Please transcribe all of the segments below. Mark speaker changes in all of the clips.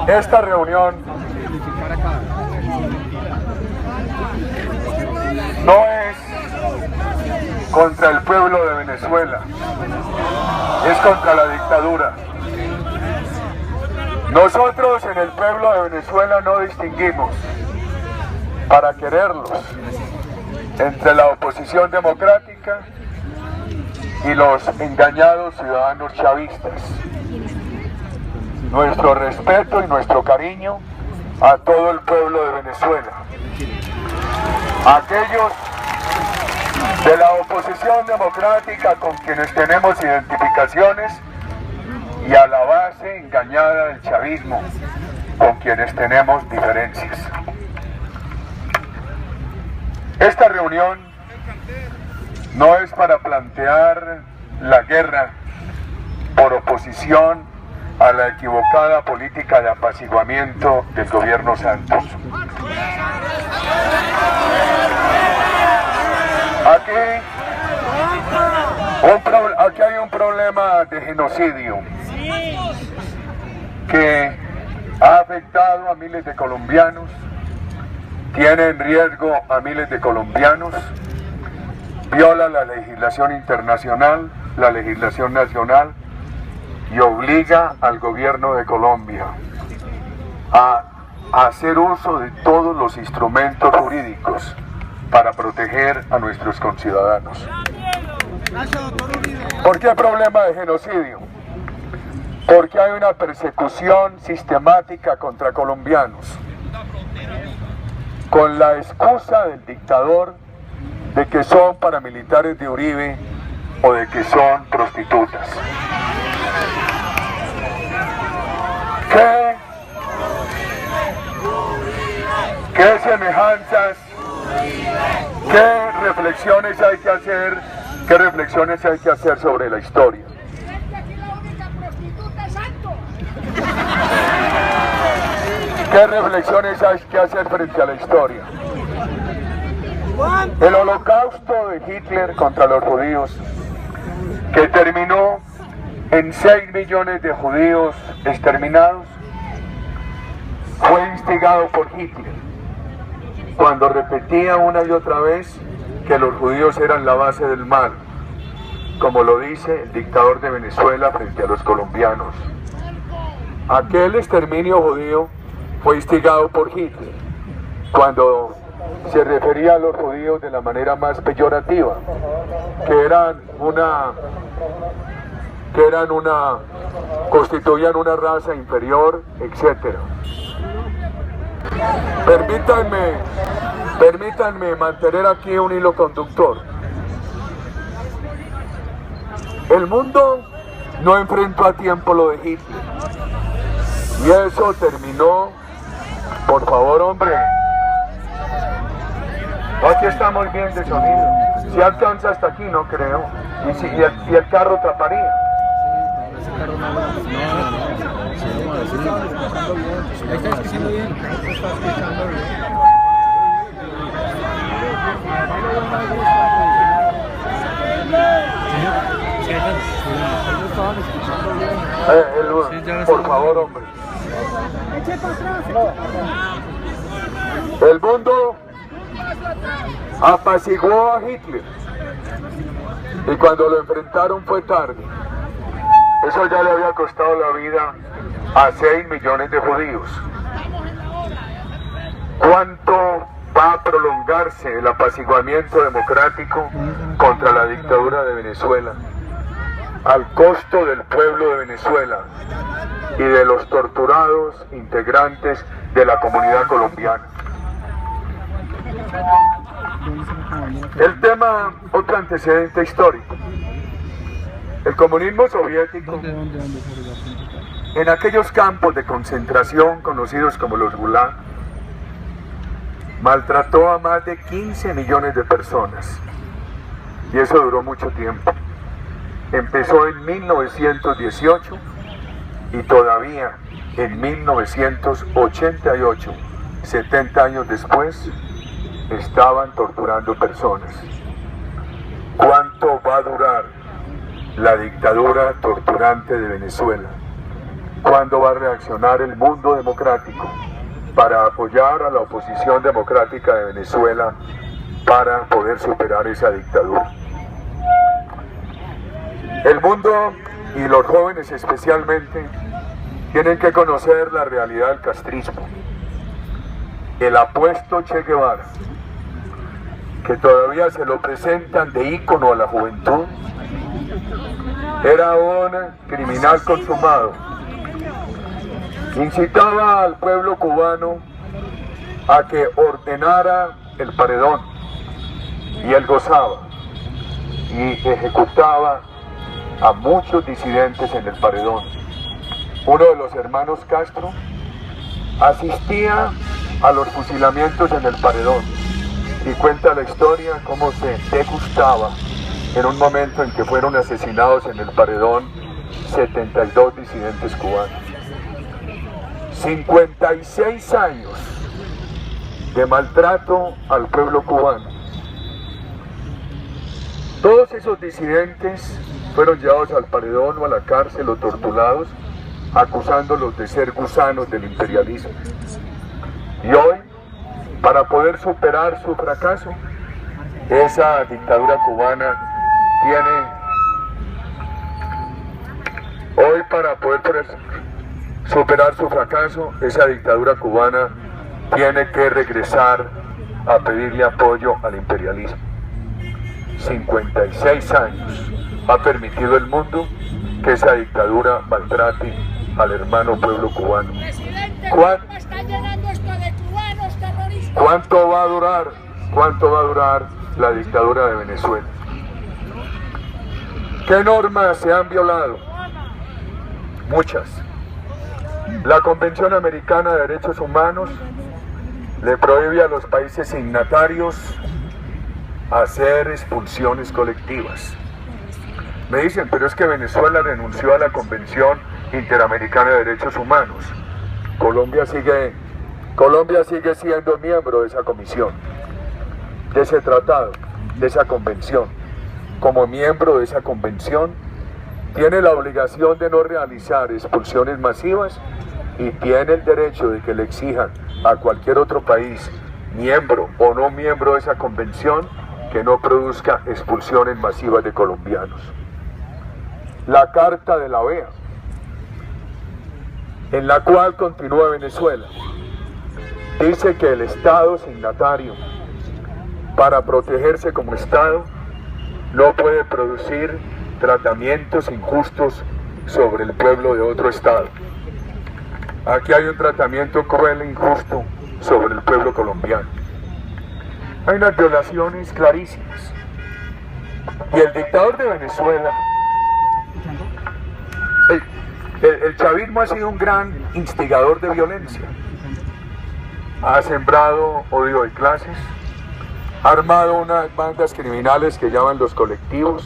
Speaker 1: esta reunión no es contra el pueblo de Venezuela, es contra la dictadura. Nosotros en el pueblo de Venezuela no distinguimos, para quererlos, entre la oposición democrática y los engañados ciudadanos chavistas. Nuestro respeto y nuestro cariño a todo el pueblo de Venezuela. Aquellos de la oposición democrática con quienes tenemos identificaciones y a la base engañada del chavismo con quienes tenemos diferencias. Esta reunión no es para plantear la guerra por oposición a la equivocada política de apaciguamiento del gobierno Santos. Aquí hay un problema de genocidio que ha afectado a miles de colombianos, tiene en riesgo a miles de colombianos, viola la legislación internacional, la legislación nacional y obliga al gobierno de Colombia a hacer uso de todos los instrumentos jurídicos para proteger a nuestros conciudadanos. ¿Por qué problema de genocidio? Porque hay una persecución sistemática contra colombianos, con la excusa del dictador de que son paramilitares de Uribe o de que son prostitutas. ¿Qué semejanzas, qué reflexiones hay que hacer, sobre la historia? ¿Qué reflexiones hay que hacer frente a la historia? El holocausto de Hitler contra los judíos, que terminó en 6 millones de judíos exterminados, fue instigado por Hitler, cuando repetía una y otra vez que los judíos eran la base del mal, como lo dice el dictador de Venezuela frente a los colombianos. Aquel exterminio judío fue instigado por Hitler, cuando se refería a los judíos de la manera más peyorativa, constituían una raza inferior, etc. Permítanme mantener aquí un hilo conductor. El mundo no enfrentó a tiempo lo de Hitler, y eso terminó, por favor, hombre, aquí estamos bien de sonido, si alcanza hasta aquí no creo, y el carro taparía. Por favor, hombre. El mundo apaciguó a Hitler, y cuando lo enfrentaron fue tarde. Eso ya le había costado la vida a 6 millones de judíos. ¿Cuánto va a prolongarse el apaciguamiento democrático contra la dictadura de Venezuela? Al costo del pueblo de Venezuela y de los torturados integrantes de la comunidad colombiana. El tema, otro antecedente histórico. El comunismo soviético, en aquellos campos de concentración conocidos como los Gulag, maltrató a más de 15 millones de personas, y eso duró mucho tiempo. Empezó en 1918 y todavía en 1988, 70 años después, estaban torturando personas. ¿Cuánto va a durar la dictadura torturante de Venezuela? cuándo va a reaccionar el mundo democrático para apoyar a la oposición democrática de Venezuela para poder superar esa dictadura. El mundo y los jóvenes especialmente tienen que conocer la realidad del castrismo. El apuesto Che Guevara, que todavía se lo presentan de ícono a la juventud, era un criminal consumado. Incitaba al pueblo cubano a que ordenara el paredón, y él gozaba y ejecutaba a muchos disidentes en el paredón. Uno de los hermanos Castro asistía a los fusilamientos en el paredón y cuenta la historia cómo se degustaba en un momento en que fueron asesinados en el paredón 72 disidentes cubanos. 56 años de maltrato al pueblo cubano. Todos esos disidentes fueron llevados al paredón o a la cárcel o torturados, acusándolos de ser gusanos del imperialismo. Y hoy, para poder superar su fracaso, esa dictadura cubana tiene que regresar a pedirle apoyo al imperialismo. 56 años ha permitido el mundo que esa dictadura maltrate al hermano pueblo cubano. ¿Cuánto va a durar la dictadura de Venezuela? ¿Qué normas se han violado? Muchas. La Convención Americana de Derechos Humanos le prohíbe a los países signatarios hacer expulsiones colectivas. Me dicen, pero es que Venezuela renunció a la Convención Interamericana de Derechos Humanos. Colombia sigue siendo miembro de esa comisión, de ese tratado, de esa convención. Como miembro de esa convención, tiene la obligación de no realizar expulsiones masivas y tiene el derecho de que le exijan a cualquier otro país, miembro o no miembro de esa convención, que no produzca expulsiones masivas de colombianos. La Carta de la OEA, en la cual continúa Venezuela, dice que el Estado signatario, para protegerse como Estado, no puede producir tratamientos injustos sobre el pueblo de otro Estado. Aquí hay un tratamiento cruel e injusto sobre el pueblo colombiano. Hay unas violaciones clarísimas. Y el dictador de Venezuela, el chavismo ha sido un gran instigador de violencia. Ha sembrado odio de clases, ha armado unas bandas criminales que llaman los colectivos,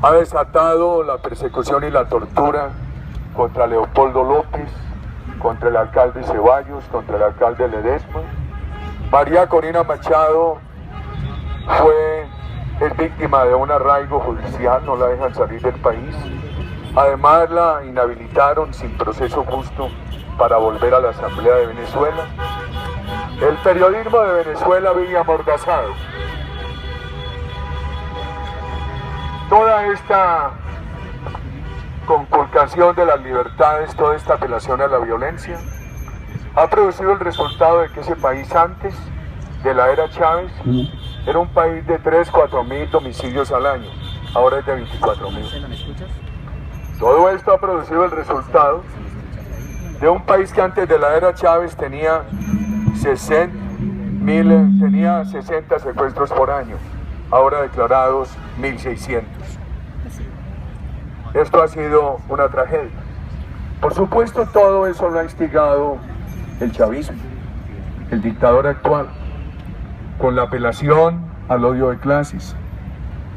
Speaker 1: ha desatado la persecución y la tortura contra Leopoldo López, contra el alcalde Ceballos, contra el alcalde Ledesma. María Corina Machado es víctima de un arraigo judicial, no la dejan salir del país. Además la inhabilitaron sin proceso justo para volver a la Asamblea de Venezuela. El periodismo de Venezuela vive amordazado. Toda esta conculcación de las libertades, toda esta apelación a la violencia, ha producido el resultado de que ese país antes de la era Chávez era un país de 3-4 mil homicidios al año, ahora es de 24.000. Todo esto ha producido el resultado de un país que antes de la era Chávez tenía 60 secuestros por año, ahora declarados 1.600. Esto ha sido una tragedia. Por supuesto, todo eso lo ha instigado el chavismo, el dictador actual, con la apelación al odio de clases,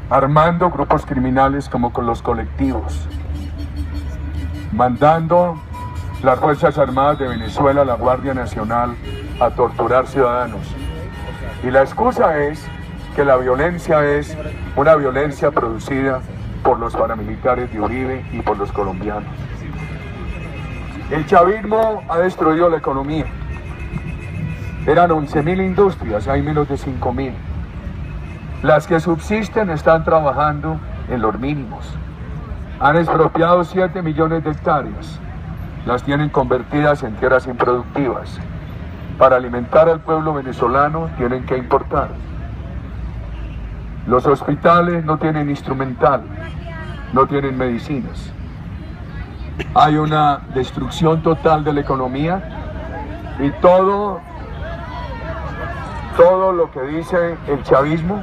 Speaker 1: armando grupos criminales como con los colectivos, mandando las Fuerzas Armadas de Venezuela, la Guardia Nacional, a torturar ciudadanos. Y la excusa es que la violencia es una violencia producida por los paramilitares de Uribe y por los colombianos. El chavismo ha destruido la economía. Eran 11.000 industrias, hay menos de 5.000. Las que subsisten están trabajando en los mínimos. Han expropiado 7 millones de hectáreas. Las tienen convertidas en tierras improductivas. Para alimentar al pueblo venezolano tienen que importar. Los hospitales no tienen instrumental, no tienen medicinas. Hay una destrucción total de la economía y todo lo que dice el chavismo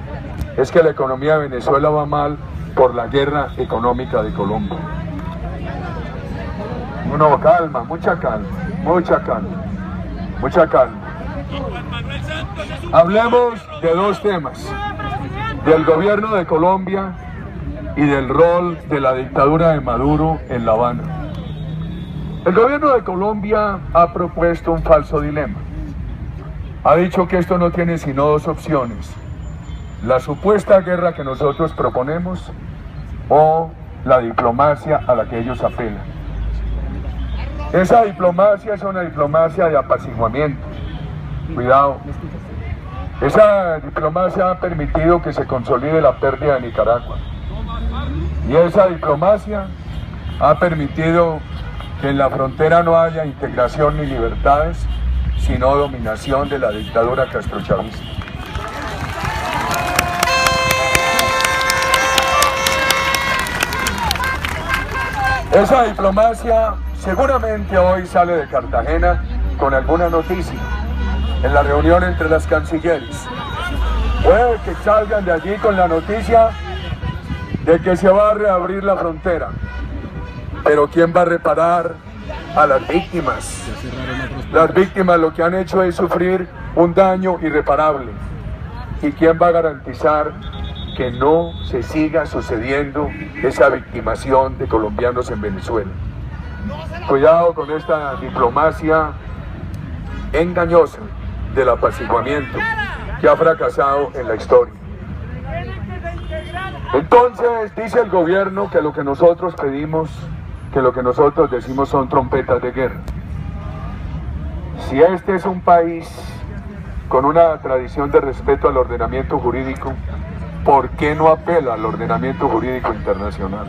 Speaker 1: es que la economía de Venezuela va mal por la guerra económica de Colombia. No, calma, mucha calma, mucha calma, mucha calma. Hablemos de dos temas, del gobierno de Colombia y del rol de la dictadura de Maduro en La Habana. El gobierno de Colombia ha propuesto un falso dilema. Ha dicho que esto no tiene sino dos opciones: la supuesta guerra que nosotros proponemos o la diplomacia a la que ellos apelan. Esa diplomacia es una diplomacia de apaciguamiento. Cuidado. Esa diplomacia ha permitido que se consolide la pérdida de Nicaragua. Y esa diplomacia ha permitido que en la frontera no haya integración ni libertades, sino dominación de la dictadura castrochavista. Esa diplomacia seguramente hoy sale de Cartagena con alguna noticia en la reunión entre las cancilleres. Puede que salgan de allí con la noticia de que se va a reabrir la frontera. Pero ¿quién va a reparar a las víctimas? Las víctimas lo que han hecho es sufrir un daño irreparable. ¿Y quién va a garantizar que no se siga sucediendo esa victimación de colombianos en Venezuela? Cuidado con esta diplomacia engañosa del apaciguamiento que ha fracasado en la historia. Entonces dice el gobierno que lo que nosotros pedimos, que lo que nosotros decimos son trompetas de guerra. Si este es un país con una tradición de respeto al ordenamiento jurídico, ¿por qué no apela al ordenamiento jurídico internacional?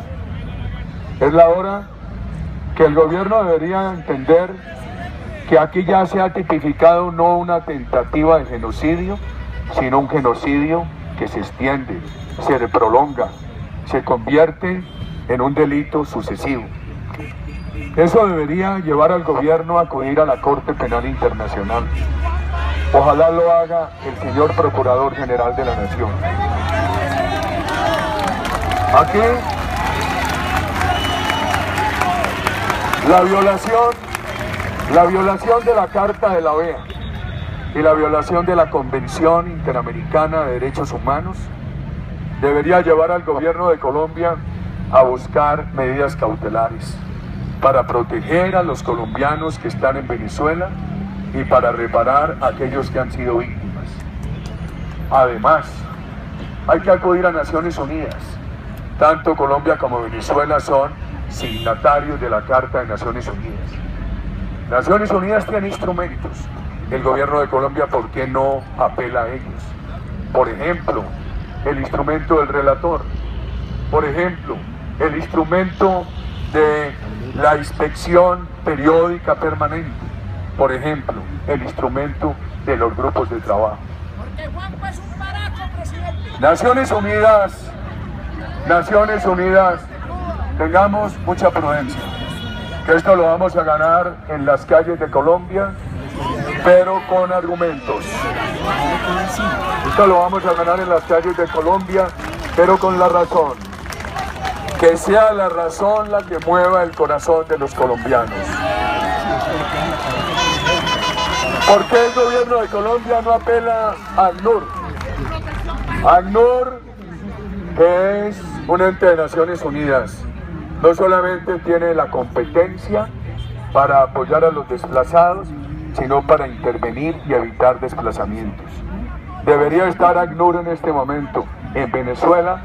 Speaker 1: Es la hora que el gobierno debería entender que aquí ya se ha tipificado no una tentativa de genocidio, sino un genocidio que se extiende, se prolonga, se convierte en un delito sucesivo. Eso debería llevar al gobierno a acudir a la Corte Penal Internacional. Ojalá lo haga el señor Procurador General de la Nación. Aquí, la violación de la Carta de la OEA y la violación de la Convención Interamericana de Derechos Humanos debería llevar al gobierno de Colombia a buscar medidas cautelares para proteger a los colombianos que están en Venezuela y para reparar a aquellos que han sido víctimas. Además, hay que acudir a Naciones Unidas. Tanto Colombia como Venezuela son signatarios de la Carta de Naciones Unidas. Naciones Unidas tiene instrumentos. El gobierno de Colombia, ¿por qué no apela a ellos? Por ejemplo, el instrumento del relator. Por ejemplo, el instrumento de la inspección periódica permanente. Por ejemplo, el instrumento de los grupos de trabajo. Naciones Unidas, tengamos mucha prudencia, que esto lo vamos a ganar en las calles de Colombia, pero con argumentos. Esto lo vamos a ganar en las calles de Colombia, pero con la razón. Que sea la razón la que mueva el corazón de los colombianos. ¿Por qué el gobierno de Colombia no apela a ACNUR? ACNUR, que es un ente de Naciones Unidas, no solamente tiene la competencia para apoyar a los desplazados, sino para intervenir y evitar desplazamientos. Debería estar ACNUR en este momento en Venezuela,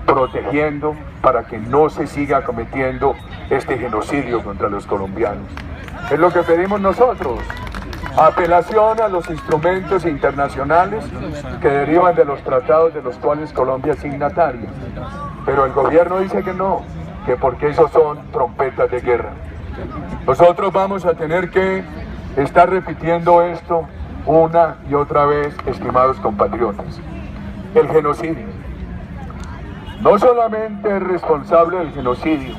Speaker 1: protegiendo para que no se siga cometiendo este genocidio contra los colombianos. Es lo que pedimos nosotros. Apelación a los instrumentos internacionales que derivan de los tratados de los cuales Colombia es signataria. Pero el gobierno dice que no, que porque esos son trompetas de guerra. Nosotros vamos a tener que estar repitiendo esto una y otra vez, estimados compatriotas. El genocidio no solamente es responsable del genocidio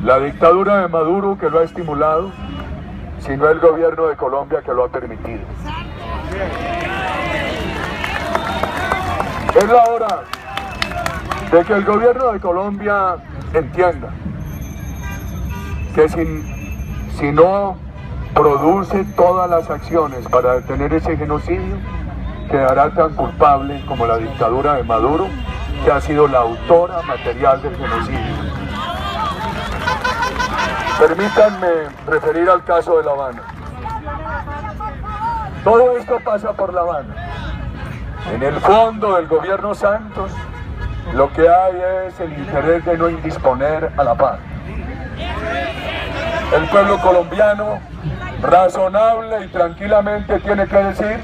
Speaker 1: la dictadura de Maduro, que lo ha estimulado, sino el gobierno de Colombia, que lo ha permitido. Es la hora de que el gobierno de Colombia entienda que si no produce todas las acciones para detener ese genocidio, quedará tan culpable como la dictadura de Maduro, que ha sido la autora material del genocidio. Permítanme referir al caso de La Habana. Todo esto pasa por La Habana. En el fondo del gobierno Santos, lo que hay es el interés de no indisponer a la paz. El pueblo colombiano, razonable y tranquilamente, tiene que decir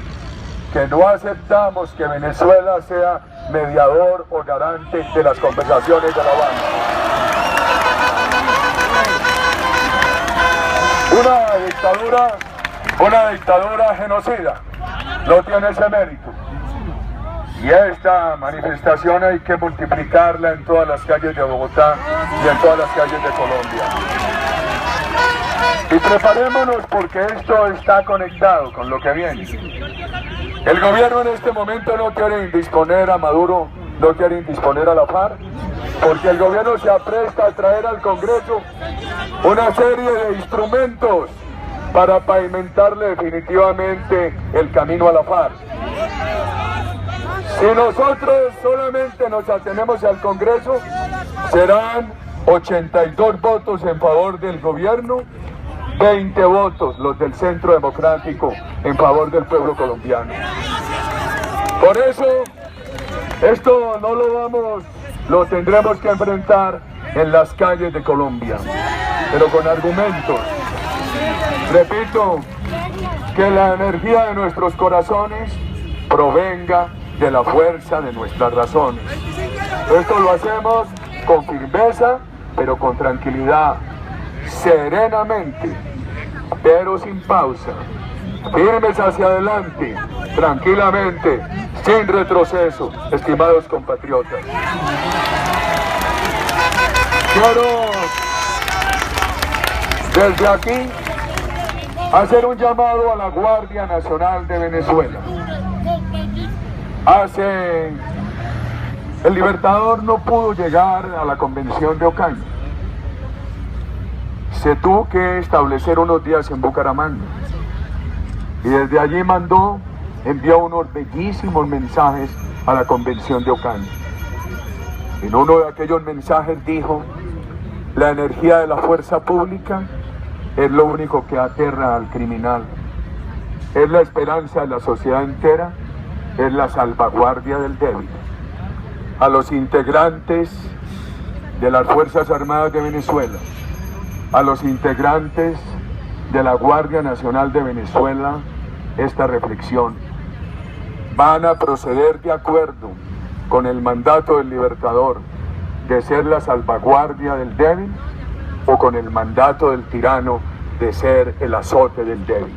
Speaker 1: que no aceptamos que Venezuela sea mediador o garante de las conversaciones de La Habana. Una dictadura genocida no tiene ese mérito. Y esta manifestación hay que multiplicarla en todas las calles de Bogotá y en todas las calles de Colombia. Y preparémonos, porque esto está conectado con lo que viene. El gobierno en este momento no quiere indisponer a Maduro, no quiere indisponer a la FARC, porque el gobierno se apresta a traer al Congreso una serie de instrumentos para pavimentarle definitivamente el camino a la FARC. Si nosotros solamente nos atenemos al Congreso, serán 82 votos en favor del gobierno, 20 votos los del Centro Democrático en favor del pueblo colombiano. Por eso, esto no lo tendremos que enfrentar en las calles de Colombia, pero con argumentos. Repito, que la energía de nuestros corazones provenga de la fuerza de nuestras razones. Esto lo hacemos con firmeza, pero con tranquilidad, serenamente, pero sin pausa, firmes hacia adelante, tranquilamente, sin retroceso, estimados compatriotas. Quiero desde aquí hacer un llamado a la Guardia Nacional de Venezuela. El Libertador no pudo llegar a la convención de Ocaña. Se tuvo que establecer unos días en Bucaramanga. Y desde allí envió unos bellísimos mensajes a la convención de Ocaña. En uno de aquellos mensajes dijo: la energía de la fuerza pública es lo único que aterra al criminal. Es la esperanza de la sociedad entera, es la salvaguardia del débil. A los integrantes de las Fuerzas Armadas de Venezuela, a los integrantes de la Guardia Nacional de Venezuela, esta reflexión: van a proceder de acuerdo con el mandato del Libertador de ser la salvaguardia del débil, o con el mandato del tirano de ser el azote del débil.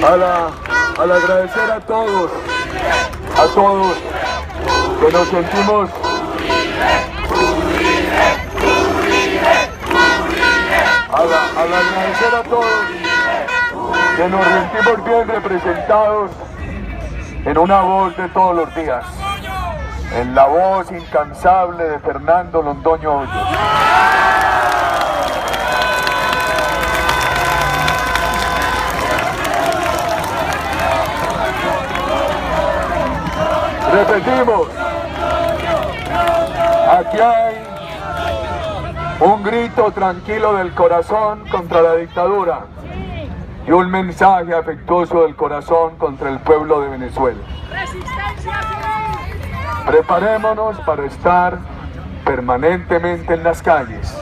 Speaker 1: Al agradecer a todos que nos sentimos al agradecer a todos que nos sentimos bien representados en una voz de todos los días, en la voz incansable de Fernando Londoño Hoyos. Repetimos, aquí hay un grito tranquilo del corazón contra la dictadura y un mensaje afectuoso del corazón contra el pueblo de Venezuela. Preparémonos para estar permanentemente en las calles,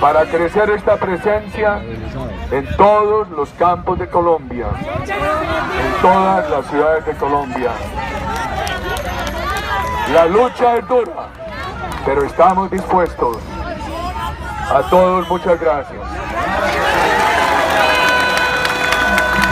Speaker 1: para crecer esta presencia en todos los campos de Colombia, en todas las ciudades de Colombia. La lucha es dura, pero estamos dispuestos. A todos, muchas gracias.